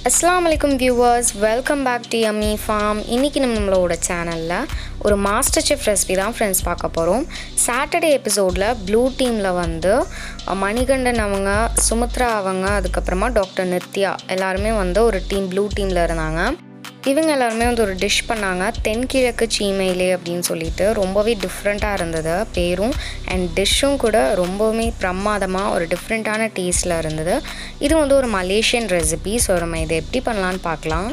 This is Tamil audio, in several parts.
Assalamu alaikum viewers, welcome back to Yummy Farm. இன்னைக்கு நம்மளோட சேனல்ல ஒரு Masterchef ரெசிபி தான் फ्रेंड्स பார்க்க போறோம். சாட்டர்டே எபிசோட்ல ப்ளூ டீம்ல வந்து மணிகண்டன் அவங்க, சுமித்ரா அவங்க, அதுக்கு அப்புறமா டாக்டர் நித்யா எல்லாரும் வந்து ஒரு டீம் ப்ளூ டீம்ல இருந்தாங்க. இவங்க எல்லாரும் வந்து ஒரு டிஷ் பண்ணாங்க, தென்கிழக்கு சீமையிலே அப்படின்னு சொல்லிட்டு. ரொம்பவே டிஃப்ரெண்ட்டாக இருந்தது பேரும் அண்ட் டிஷ்ஷும் கூட ரொம்பவுமே பிரமாதமாக ஒரு டிஃப்ரெண்ட்டான டேஸ்ட்டில் இருந்தது. இது வந்து ஒரு மலேசியன் ரெசிபி. ஸோ நம்ம இதை எப்படி பண்ணலான்னு பார்க்கலாம்.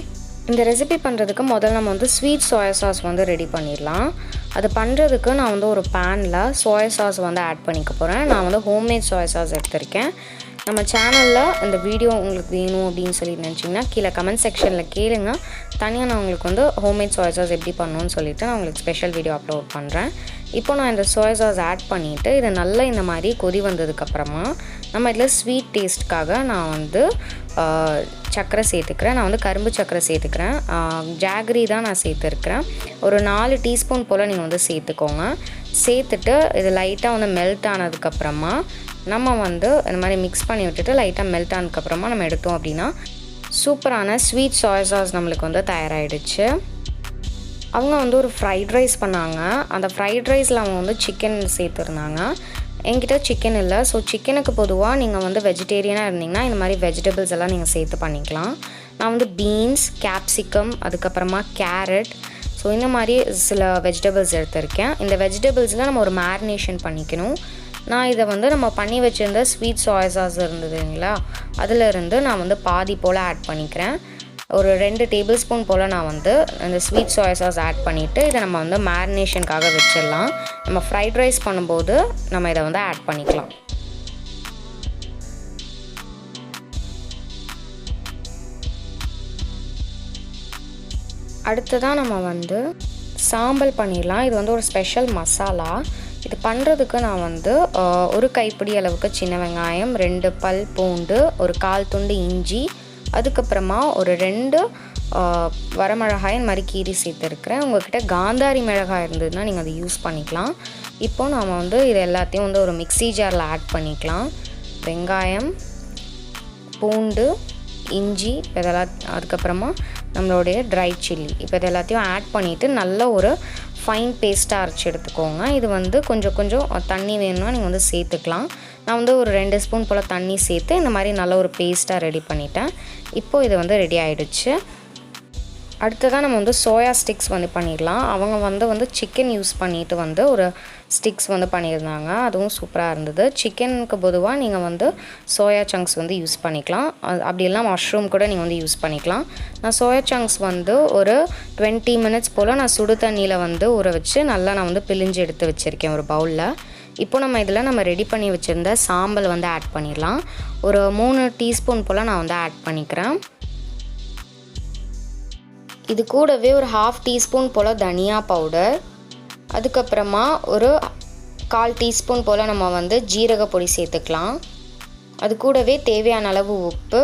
இந்த ரெசிபி பண்ணுறதுக்கு முதல்ல நம்ம வந்து ஸ்வீட் சோயா சாஸ் வந்து ரெடி பண்ணிடலாம். அது பண்ணுறதுக்கு நான் வந்து ஒரு பேனில் சோயா சாஸ் வந்து ஆட் பண்ணிக்க போகிறேன். நான் வந்து ஹோம்மேட் சோயா சாஸ் எடுத்திருக்கேன். நம்ம சேனலில் இந்த வீடியோ உங்களுக்கு வேணும் அப்படின்னு சொல்லி நினச்சிங்கன்னா கீழே கமெண்ட் செக்ஷனில் கேளுங்க. தனியாக நான் உங்களுக்கு வந்து ஹோம்மேட் சோயா சாஸ் எப்படி பண்ணணும்னு சொல்லிவிட்டு நான் உங்களுக்கு ஸ்பெஷல் வீடியோ அப்லோட் பண்ணுறேன். இப்போ நான் இந்த சோயா சாஸ் ஆட் பண்ணிவிட்டு இதை நல்லா இந்த மாதிரி கொதி வந்ததுக்கப்புறமா நம்ம இதில் ஸ்வீட் டேஸ்ட்டுக்காக நான் வந்து சர்க்கரை சேர்த்துக்கிறேன். நான் வந்து கரும்பு சர்க்கரை சேர்த்துக்கிறேன். ஜாகரி தான் நான் சேர்த்துருக்கிறேன். ஒரு 4 டீஸ்பூன் போல் நீங்கள் வந்து சேர்த்துக்கோங்க. சேர்த்துட்டு இது லைட்டாக வந்து மெல்ட் ஆனதுக்கப்புறமா நம்ம வந்து இந்த மாதிரி மிக்ஸ் பண்ணி விட்டுட்டு லைட்டாக மெல்ட் ஆனதுக்கப்புறமா நம்ம எடுத்தோம் அப்படின்னா சூப்பரான ஸ்வீட் சோயா சாஸ் நம்மளுக்கு வந்து தயாராகிடுச்சு. அவங்க வந்து ஒரு ஃப்ரைட் ரைஸ் பண்ணாங்க. அந்த ஃப்ரைட் ரைஸில் அவங்க வந்து சிக்கன் சேர்த்துருந்தாங்க. என்கிட்ட சிக்கன் இல்லை. ஸோ சிக்கனுக்கு பொதுவாக நீங்கள் வந்து வெஜிடேரியனாக இருந்தீங்கன்னா இந்த மாதிரி வெஜிடபிள்ஸ் எல்லாம் நீங்கள் சேர்த்து பண்ணிக்கலாம். நான் வந்து பீன்ஸ், கேப்சிகம், அதுக்கப்புறமா கேரட், ஸோ இந்த மாதிரி சில வெஜிடபிள்ஸ் எடுத்திருக்கேன். இந்த வெஜிடபிள்ஸில் நம்ம ஒரு மேரினேஷன் பண்ணிக்கணும். நான் இதை வந்து நம்ம பண்ணி வச்சுருந்த ஸ்வீட் சோயா சாஸ் இருந்ததுங்களா, அதிலிருந்து நான் வந்து பாதி போல் ஆட் பண்ணிக்கிறேன். ஒரு 2 டேபிள் ஸ்பூன் போல் நான் வந்து அந்த ஸ்வீட் சோயா சாஸ் ஆட் பண்ணிவிட்டு இதை நம்ம வந்து மேரினேஷனுக்காக வச்சிடலாம். நம்ம ஃப்ரைட் ரைஸ் பண்ணும்போது நம்ம இதை வந்து ஆட் பண்ணிக்கலாம். அடுத்ததான் நம்ம வந்து சாம்பல் பண்ணிடலாம். இது வந்து ஒரு ஸ்பெஷல் மசாலா. இது பண்ணுறதுக்கு நான் வந்து ஒரு கைப்பிடி அளவுக்கு சின்ன வெங்காயம், 2 பல் பூண்டு, ஒரு 1/4 துண்டு இஞ்சி, அதுக்கப்புறமா ஒரு 2 வரமிளகாய் இந்த மாதிரி கீரி சேர்த்துருக்குறேன். உங்கள்கிட்ட காந்தாரி மிளகாய் இருந்ததுன்னா நீங்கள் அதை யூஸ் பண்ணிக்கலாம். இப்போது நாம் வந்து இது எல்லாத்தையும் வந்து ஒரு மிக்ஸி ஜாரில் ஆட் பண்ணிக்கலாம். வெங்காயம், பூண்டு, இஞ்சி இதெல்லாம், அதுக்கப்புறமா நம்மளுடைய ட்ரை சில்லி, இப்போ இது எல்லாத்தையும் ஆட் பண்ணிவிட்டு நல்ல ஒரு ஃபைன் பேஸ்ட்டாக அரைச்சி எடுத்துக்கோங்க. இது வந்து கொஞ்சம் தண்ணி வேணும்னா நீங்கள் வந்து சேர்த்துக்கலாம். நான் வந்து ஒரு 2 ஸ்பூன் போல் தண்ணி சேர்த்து இந்த மாதிரி நல்ல ஒரு பேஸ்ட்டாக ரெடி பண்ணிட்டேன். இப்போது இது வந்து ரெடி ஆகிடுச்சு. அடுத்ததாக நம்ம வந்து சோயா ஸ்டிக்ஸ் வந்து பண்ணிடலாம். அவங்க வந்து சிக்கன் யூஸ் பண்ணிவிட்டு வந்து ஒரு ஸ்டிக்ஸ் வந்து பண்ணியிருந்தாங்க. அதுவும் சூப்பராக இருந்தது. சிக்கனுக்கு பொதுவாக நீங்கள் வந்து சோயா சங்க்ஸ் வந்து யூஸ் பண்ணிக்கலாம். அப்படியெல்லாம் மஷ்ரூம் கூட நீங்கள் வந்து யூஸ் பண்ணிக்கலாம். நான் சோயா சங்க்ஸ் வந்து ஒரு 20 மினிட்ஸ் போல் நான் சுடு தண்ணியில் வந்து ஊற வச்சு நல்லா நான் வந்து பிழிஞ்சு எடுத்து வச்சுருக்கேன் ஒரு பவுலில். இப்போ நம்ம இதில் நம்ம ரெடி பண்ணி வச்சுருந்த சாம்பல் வந்து ஆட் பண்ணிடலாம். ஒரு 3 டீஸ்பூன் போல் நான் வந்து ஆட் பண்ணிக்கிறேன். இது கூடவே ஒரு 1/2 டீஸ்பூன் போல் தனியா பவுடர், அதுக்கப்புறமா ஒரு 1/4 டீஸ்பூன் போல் நம்ம வந்து ஜீரக பொடி சேர்த்துக்கலாம். அது கூடவே தேவையான அளவு உப்பு,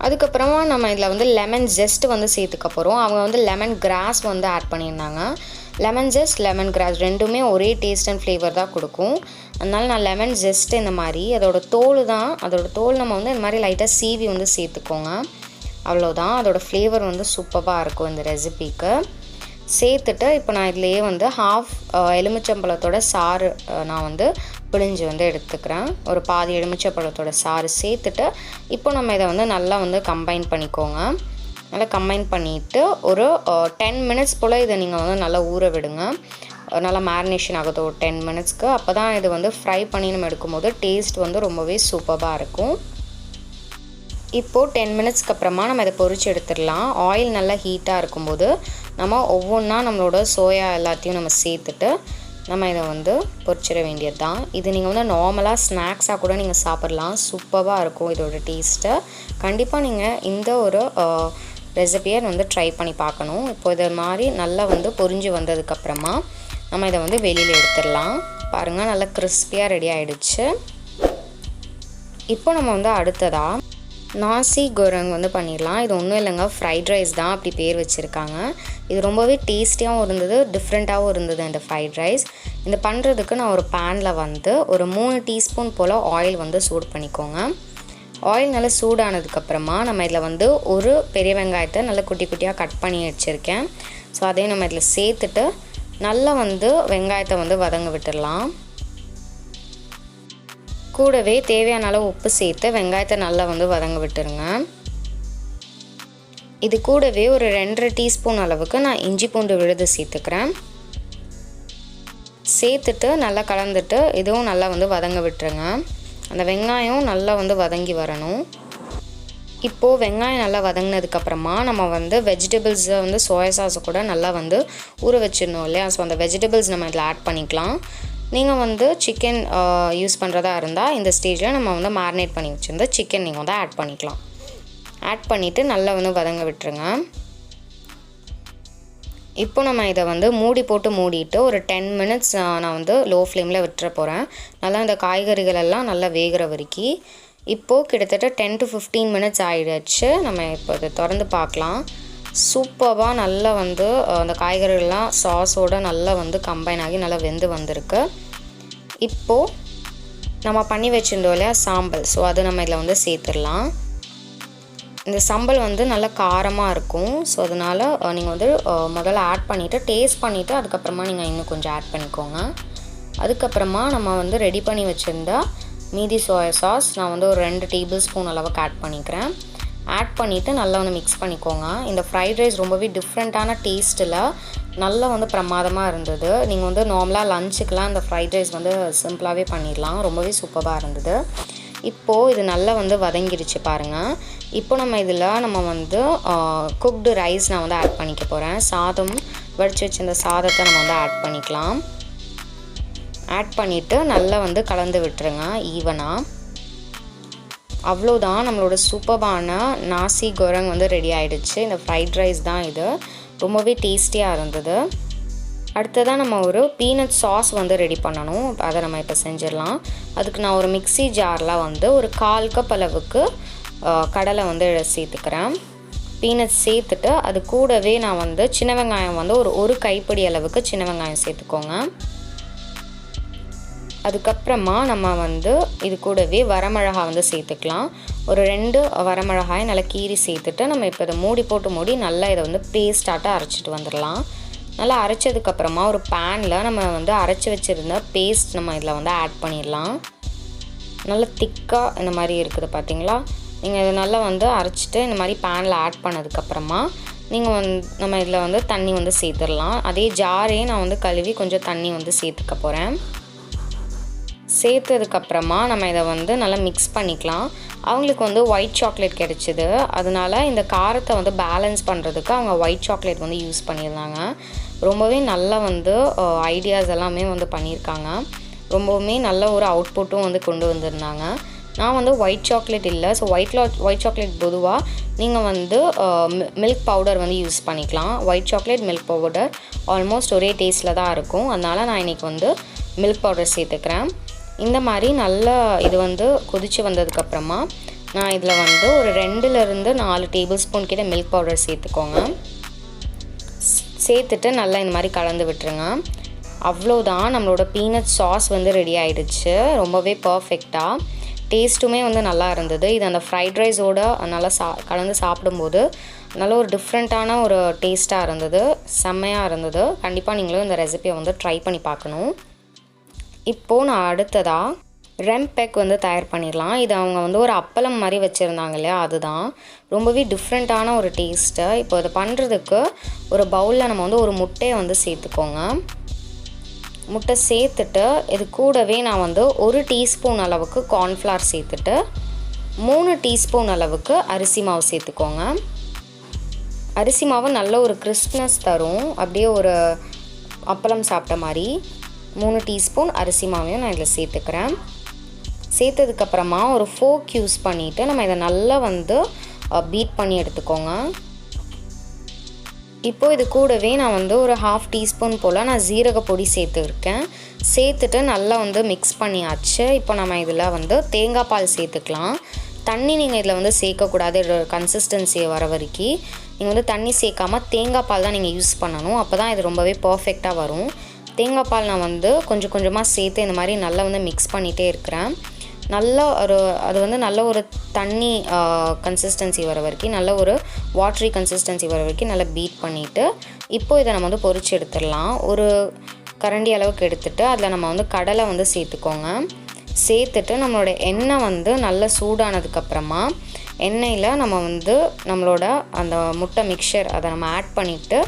அதுக்கப்புறமா நம்ம இதில் வந்து லெமன் ஜெஸ்ட் வந்து சேர்த்துக்க போகிறோம். அவங்க வந்து லெமன் கிராஸ் வந்து ஆட் பண்ணியிருந்தாங்க. லெமன் ஜெஸ்ட், லெமன் கிராஸ் ரெண்டுமே ஒரே டேஸ்ட் அண்ட் ஃப்ளேவர் தான் கொடுக்கும். அதனால் நான் லெமன் ஜெஸ்ட் இந்த மாதிரி அதோட தோல் நம்ம வந்து இந்த மாதிரி லைட்டாக சீவி வந்து சேர்த்துக்கோங்க. அவ்வளோதான். அதோடய ஃப்ளேவர் வந்து சூப்பராக இருக்கும் இந்த ரெசிபிக்கு. சேர்த்துட்டு இப்போ நான் இதிலேயே வந்து 1/2 எலுமிச்சம்பழத்தோட சாறு நான் வந்து பிழிஞ்சு வந்து எடுத்துக்கிறேன். ஒரு பாதி எலுமிச்சம்பழத்தோட சாறு சேர்த்துட்டு இப்போ நம்ம இதை வந்து நல்லா வந்து கம்பைன் பண்ணிக்கோங்க. நல்லா கம்பைன் பண்ணிவிட்டு ஒரு 10 மினிட்ஸ் போல் இதை நீங்கள் வந்து நல்லா ஊற விடுங்க. நல்லா மேரினேஷன் ஆகுது ஒரு 10 மினிட்ஸ்க்கு. அப்போ தான் இது வந்து ஃப்ரை பண்ணி நம்ம எடுக்கும்போது டேஸ்ட் வந்து ரொம்பவே சூப்பராக இருக்கும். இப்போது 10 மினிட்ஸ்க்கு அப்புறமா நம்ம இதை பொரிச்சு எடுத்துடலாம். ஆயில் நல்லா ஹீட்டாக இருக்கும்போது நம்ம ஒவ்வொன்றா நம்மளோட சோயா எல்லாத்தையும் நம்ம சேர்த்துட்டு நம்ம இதை வந்து பொரிச்சிட வேண்டியது தான். இது நீங்கள் வந்து நார்மலாக ஸ்நாக்ஸாக கூட நீங்கள் சாப்பிட்லாம். சூப்பராக இருக்கும் இதோட டேஸ்ட்டு. கண்டிப்பாக நீங்கள் இந்த ஒரு ரெசிபியை வந்து ட்ரை பண்ணி பார்க்கணும். இப்போ இது மாதிரி நல்லா வந்து பொரிஞ்சு வந்ததுக்கப்புறமா நம்ம இதை வந்து வெளியில் எடுத்துடலாம். பாருங்கள், நல்லா கிறிஸ்பியாக ரெடி ஆகிடுச்சு. இப்போ நம்ம வந்து அடுத்ததாக நாசி கோரங் வந்து பண்ணிடலாம். இது ஒன்றும் இல்லைங்க, ஃப்ரைட் ரைஸ் தான், அப்படி பேர் வச்சுருக்காங்க. இது ரொம்பவே டேஸ்டியாகவும் இருந்தது, டிஃப்ரெண்ட்டாகவும் இருந்தது இந்த ஃப்ரைட் ரைஸ். இந்த பண்ணுறதுக்கு நான் ஒரு பேனில் வந்து ஒரு 3 டீஸ்பூன் போல் ஆயில் வந்து சூடு பண்ணிக்கோங்க. ஆயில் நல்லா சூடானதுக்கப்புறமா நம்ம இதில் வந்து ஒரு பெரிய வெங்காயத்தை நல்லா குட்டி குட்டியாக கட் பண்ணி வச்சுருக்கேன். ஸோ அதையும் நம்ம இதில் சேர்த்துட்டு நல்லா வந்து வெங்காயத்தை வந்து வதங்க விட்டுடலாம். கூடவே தேவையான அளவு உப்பு சேர்த்து வெங்காயத்தை நல்லா வந்து வதங்க விட்டுருங்க. இது கூடவே ஒரு 2.5 டீஸ்பூன் அளவுக்கு நான் இஞ்சி பூண்டு விழுது சேர்த்துக்கிறேன். சேர்த்துட்டு நல்லா கலந்துட்டு இதுவும் நல்லா வந்து வதங்க விட்டுருங்க. அந்த வெங்காயம் நல்லா வந்து வதங்கி வரணும். இப்போது வெங்காயம் நல்லா வதங்கினதுக்கப்புறமா நம்ம வந்து வெஜிடபிள்ஸை வந்து சோயா சாஸை கூட நல்லா வந்து ஊற வச்சிடணும் இல்லையா? ஸோ அந்த வெஜிடபிள்ஸ் நம்ம இதில் ஆட் பண்ணிக்கலாம். நீங்கள் வந்து சிக்கன் யூஸ் பண்ணுறதா இருந்தால் இந்த ஸ்டேஜில் நம்ம வந்து மேரினேட் பண்ணி வச்சுருந்த சிக்கன் நீங்கள் வந்து ஆட் பண்ணிக்கலாம். ஆட் பண்ணிவிட்டு நல்லா வந்து வதங்க விட்டுருங்க. இப்போ நம்ம இதை வந்து மூடி போட்டு மூடிட்டு ஒரு 10 மினிட்ஸ் நான் வந்து லோ ஃப்ளேமில் விட்டுற போகிறேன். நல்லா இந்த காய்கறிகள் எல்லாம் நல்லா வேகிற வரைக்கும். இப்போது கிட்டத்தட்ட 10 to 15 மினிட்ஸ் ஆகிடுச்சு. நம்ம இப்போ இதை திறந்து பார்க்கலாம். சூப்பராக நல்லா வந்து அந்த காய்கறிகள்லாம் சாஸோடு நல்லா வந்து கம்பைன் ஆகி நல்லா வெந்து வந்திருக்கு. இப்போது நம்ம பண்ணி வச்சுருந்தோம் இல்லையா சாம்பல், ஸோ அது நம்ம இதில் வந்து சேர்த்துடலாம். இந்த சம்பல் வந்து நல்லா காரமாக இருக்கும். ஸோ அதனால் நீங்கள் வந்து முதல்ல ஆட் பண்ணிவிட்டு டேஸ்ட் பண்ணிவிட்டு அதுக்கப்புறமா நீங்கள் இன்னும் கொஞ்சம் ஆட் பண்ணிக்கோங்க. அதுக்கப்புறமா நம்ம வந்து ரெடி பண்ணி வச்சுருந்தா மீதி சோயா சாஸ் நான் வந்து ஒரு 2 டேபிள் ஸ்பூன் அளவுக்கு ஆட் பண்ணிக்கிறேன். ஆட் பண்ணிவிட்டு நல்லா வந்து மிக்ஸ் பண்ணிக்கோங்க. இந்த ஃப்ரைட் ரைஸ் ரொம்பவே டிஃப்ரெண்ட்டான டேஸ்ட்டில் நல்லா வந்து பிரமாதமாக இருந்தது. நீங்கள் வந்து நார்மலாக லஞ்சுக்கெலாம் இந்த ஃப்ரைட் ரைஸ் வந்து சிம்பிளாகவே பண்ணிடலாம். ரொம்பவே சூப்பராக இருந்தது. இப்போது இது நல்லா வந்து வதங்கிடுச்சு பாருங்கள். இப்போ நம்ம இதில் நம்ம வந்து குக்டு ரைஸ் நான் வந்து ஆட் பண்ணிக்க போகிறேன். சாதம் வடித்து வச்சுருந்த சாதத்தை நம்ம வந்து ஆட் பண்ணிக்கலாம். ஆட் பண்ணிவிட்டு நல்லா வந்து கலந்து விட்டுருங்க ஈவனாக. அவ்வளோதான், நம்மளோட சூப்பரான நாசி கோரங் வந்து ரெடி ஆகிடுச்சு. இந்த ஃப்ரைட் ரைஸ் தான் இது. ரொம்பவே டேஸ்டியாக இருந்தது. அடுத்ததாக நம்ம ஒரு பீனட் சாஸ் வந்து ரெடி பண்ணணும். அதை நம்ம இப்போ செஞ்சிடலாம். அதுக்கு நான் ஒரு மிக்ஸி ஜாரில் வந்து ஒரு 1/4 கப் அளவுக்கு கடலை வந்து சேர்த்துக்கிறேன். பீனட் சேர்த்துட்டு அது கூடவே நான் வந்து சின்ன வெங்காயம் வந்து ஒரு கைப்பிடி அளவுக்கு சின்ன வெங்காயம் சேர்த்துக்கோங்க. அதுக்கப்புறமா நம்ம வந்து இது கூடவே வரமிளகாய் வந்து சேர்த்துக்கலாம். ஒரு 2 வரமிளகாய் நல்லா கீறி சேர்த்துட்டு நம்ம இப்போ இதை மூடி போட்டு மூடி நல்லா இதை வந்து பேஸ்டாட்டாக அரைச்சிட்டு வந்துடலாம். நல்லா அரைச்சதுக்கப்புறமா ஒரு பேனில் நம்ம வந்து அரைச்சி வச்சுருந்த பேஸ்ட் நம்ம இதில் வந்து ஆட் பண்ணிடலாம். நல்லா திக்காக இந்த மாதிரி இருக்குது பார்த்தீங்களா? நீங்கள் இதை நல்லா வந்து அரைச்சிட்டு இந்த மாதிரி பேனில் ஆட் பண்ணதுக்கப்புறமா நீங்கள் நம்ம இதில் வந்து தண்ணி வந்து சேர்த்துடலாம். அதே ஜாரே நான் வந்து கழுவி கொஞ்சம் தண்ணி வந்து சேர்த்துக்க போகிறேன். சேர்த்ததுக்கப்புறமா நம்ம இதை வந்து நல்லா மிக்ஸ் பண்ணிக்கலாம். அவங்களுக்கு வந்து ஒயிட் சாக்லேட் கிடச்சிது. அதனால இந்த காரத்தை வந்து பேலன்ஸ் பண்ணுறதுக்கு அவங்க ஒயிட் சாக்லேட் வந்து யூஸ் பண்ணியிருந்தாங்க. ரொம்பவே நல்லா வந்து ஐடியாஸ் எல்லாமே வந்து பண்ணியிருக்காங்க. ரொம்பவுமே நல்ல ஒரு அவுட்புட்டும் வந்து கொண்டு வந்திருந்தாங்க. நான் வந்து ஒயிட் சாக்லேட் இல்லை, ஸோ ஒயிட் சாக்லேட் பொதுவாக நீங்கள் வந்து மில்க் பவுடர் வந்து யூஸ் பண்ணிக்கலாம். White chocolate milk powder almost ஒரே டேஸ்ட்டில் தான் இருக்கும். அதனால் நான் இன்றைக்கி வந்து மில்க் பவுடர் சேர்த்துக்கிறேன். இந்த மாதிரி நல்லா இது வந்து கொதித்து வந்ததுக்கப்புறமா நான் இதில் வந்து ஒரு 2 to 4 டேபிள் ஸ்பூன் கிட்ட மில்க் பவுடர் சேர்த்துக்கோங்க. சேர்த்துட்டு நல்லா இந்த மாதிரி கலந்து விட்டுருங்க. அவ்வளோதான், நம்மளோட பீனட் சாஸ் வந்து ரெடி ஆகிடுச்சு. ரொம்பவே பர்ஃபெக்டாக டேஸ்ட்டுமே வந்து நல்லா இருந்தது. இது அந்த ஃப்ரைட் ரைஸோடு நல்லா கலந்து சாப்பிடும்போது நல்ல ஒரு டிஃப்ரெண்ட்டான ஒரு டேஸ்ட்டாக இருந்தது. செம்மையாக இருந்தது. கண்டிப்பாக நீங்களும் இந்த ரெசிபியை வந்து ட்ரை பண்ணி பார்க்கணும். இப்போது நான் அடுத்ததாக ரெம்பெக் வந்து தயார் பண்ணிடலாம். இது அவங்க வந்து ஒரு அப்பளம் மாதிரி வச்சுருந்தாங்க இல்லையா, அதுதான் ரொம்பவே டிஃப்ரெண்ட்டான ஒரு டேஸ்ட்டு. இப்போ இதை பண்ணுறதுக்கு ஒரு பவுலில் நம்ம வந்து ஒரு முட்டையை வந்து சேர்த்துக்கோங்க. முட்டை சேர்த்துட்டு இது கூடவே நான் வந்து 1 டீஸ்பூன் அளவுக்கு கார்ன்ஃப்ளவர் சேர்த்துட்டு 3 டீஸ்பூன் அளவுக்கு அரிசி மாவு சேர்த்துக்கோங்க. அரிசி மாவு நல்ல ஒரு கிறிஸ்ப்னஸ் தரும். அப்படியே ஒரு அப்பளம் சாப்பிட்ட மாதிரி 3 டீஸ்பூன் அரிசி மாவையும் நான் இதில் சேர்த்துக்கிறேன். சேர்த்ததுக்கப்புறமா ஒரு ஃபோர்க் யூஸ் பண்ணிவிட்டு நம்ம இதை நல்லா வந்து பீட் பண்ணி எடுத்துக்கோங்க. இப்போது இது கூடவே நான் வந்து ஒரு 1/2 டீஸ்பூன் போல் நான் ஜீரக பொடி சேர்த்துருக்கேன். சேர்த்துட்டு நல்லா வந்து மிக்ஸ் பண்ணியாச்சு. இப்போ நம்ம இதில் வந்து தேங்காய் பால் சேர்த்துக்கலாம். தண்ணி நீங்கள் இதில் வந்து சேர்க்கக்கூடாது. கன்சிஸ்டன்சி வர வரைக்கும் நீங்கள் வந்து தண்ணி சேர்க்காமல் தேங்காய் பால் தான் நீங்கள் யூஸ் பண்ணணும். அப்போ தான் இது ரொம்பவே பர்ஃபெக்டாக வரும். தேங்காய் பால் நான் வந்து கொஞ்சம் கொஞ்சமாக சேர்த்து இந்த மாதிரி நல்லா வந்து மிக்ஸ் பண்ணிகிட்டே இருக்கிறேன். அது வந்து நல்ல ஒரு தண்ணி கன்சிஸ்டன்சி வர வரைக்கும், நல்ல ஒரு வாட்டரி கன்சிஸ்டன்சி வர வரைக்கும் நல்லா பீட் பண்ணிவிட்டு, இப்போது இதை நம்ம வந்து பொரிச்சு எடுத்துடலாம். ஒரு கரண்டி அளவுக்கு எடுத்துகிட்டு அதில் நம்ம வந்து கடலை வந்து சேர்த்துக்கோங்க. சேர்த்துட்டு நம்மளோட எண்ணெய் வந்து நல்லா சூடானதுக்கப்புறமா எண்ணெயில் நம்ம வந்து நம்மளோட அந்த முட்டை மிக்சர் அதை நம்ம ஆட் பண்ணிவிட்டு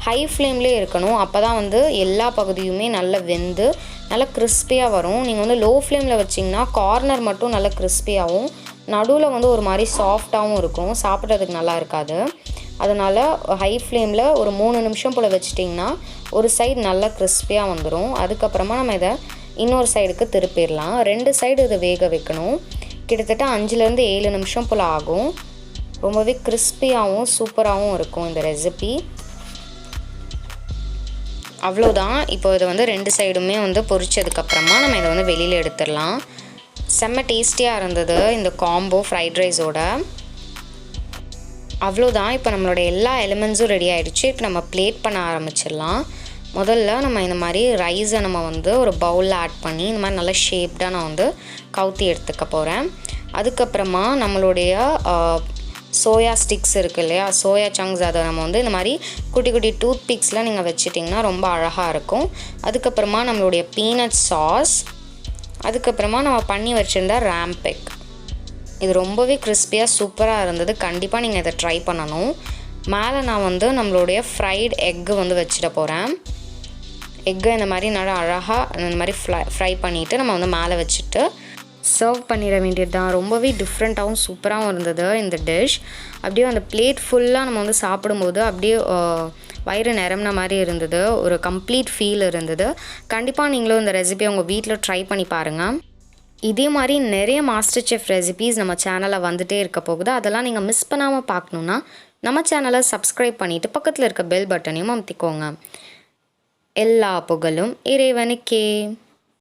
ஹை ஃப்ளேம்லேயே இருக்கணும். அப்போ தான் வந்து எல்லா பகுதியுமே நல்லா வெந்து நல்லா கிறிஸ்பியாக வரும். நீங்கள் வந்து லோ ஃப்ளேமில் வச்சிங்கன்னா கார்னர் மட்டும் நல்லா கிறிஸ்பியாகவும், நடுவில் வந்து ஒரு மாதிரி சாஃப்டாகவும் இருக்கும், சாப்பிட்றதுக்கு நல்லா இருக்காது. அதனால் ஹை ஃப்ளேமில் ஒரு 3 நிமிஷம் போல் வச்சிட்டிங்கன்னா ஒரு சைடு நல்லா கிறிஸ்பியாக வந்துடும். அதுக்கப்புறமா நம்ம இதை இன்னொரு சைடுக்கு திருப்பிடலாம். 2 சைடு இதை வேக வைக்கணும். கிட்டத்தட்ட 5-7 நிமிஷம் போல் ஆகும். ரொம்பவே கிறிஸ்பியாகவும் சூப்பராகவும் இருக்கும் இந்த ரெசிபி. அவ்வளோதான். இப்போ இதை வந்து 2 சைடுமே வந்து பொரிச்சதுக்கப்புறமா நம்ம இதை வந்து வெளியில் எடுத்துடலாம். செம்ம டேஸ்டியாக இருந்தது இந்த காம்போ ஃப்ரைட் ரைஸோட. அவ்வளோதான். இப்போ நம்மளோட எல்லா எலிமெண்ட்ஸும் ரெடி ஆகிடுச்சு. இப்போ நம்ம பிளேட் பண்ண ஆரம்பிச்சிடலாம். முதல்ல நம்ம இந்த மாதிரி ரைஸை நம்ம வந்து ஒரு பவுலில் ஆட் பண்ணி இந்த மாதிரி நல்லா ஷேப்டாக நான் வந்து கவுத்தி எடுத்துக்க போகிறேன். அதுக்கப்புறமா நம்மளுடைய சோயா ஸ்டிக்ஸ் இருக்குது இல்லையா, சோயா சங்க்ஸ், அதை நம்ம வந்து இந்த மாதிரி குட்டி குட்டி டூத் பிக்ஸில் நீங்கள் வச்சிட்டிங்கன்னா ரொம்ப அழகாக இருக்கும். அதுக்கப்புறமா நம்மளுடைய பீனட் சாஸ், அதுக்கப்புறமா நம்ம பண்ணி வச்சுருந்த ராம்பெக். இது ரொம்பவே கிறிஸ்பியாக சூப்பராக இருந்தது. கண்டிப்பாக நீங்கள் இதை ட்ரை பண்ணணும். மேலே நான் வந்து நம்மளுடைய ஃப்ரைட் எக்கு வந்து வச்சிட போகிறேன். எக்கை இந்த மாதிரி நல்லா அழகாக இந்த மாதிரி ஃப்ரை பண்ணிவிட்டு நம்ம வந்து மேலே வச்சுட்டு சர்வ் பண்ணிட வேண்டியது தான். ரொம்பவே டிஃப்ரெண்ட்டாகவும் சூப்பராகவும் இருந்தது இந்த டிஷ். அப்படியே அந்த பிளேட் ஃபுல்லாக நம்ம வந்து சாப்பிடும்போது அப்படியே வயிறு நிரம்பின மாதிரி இருந்தது. ஒரு கம்ப்ளீட் ஃபீல் இருந்தது. கண்டிப்பாக நீங்களும் இந்த ரெசிபியை உங்கள் வீட்டில் ட்ரை பண்ணி பாருங்கள். இதே மாதிரி நிறைய மாஸ்டர் செஃப் ரெசிபீஸ் நம்ம சேனலில் வந்துகிட்டே இருக்க போகுது. அதெல்லாம் நீங்கள் மிஸ் பண்ணாமல் பார்க்கணுன்னா நம்ம சேனலை சப்ஸ்கிரைப் பண்ணிவிட்டு பக்கத்தில் இருக்க பெல் பட்டனையும் அமுத்திக்கோங்க. எல்லா புகழும் இறைவனுக்கே.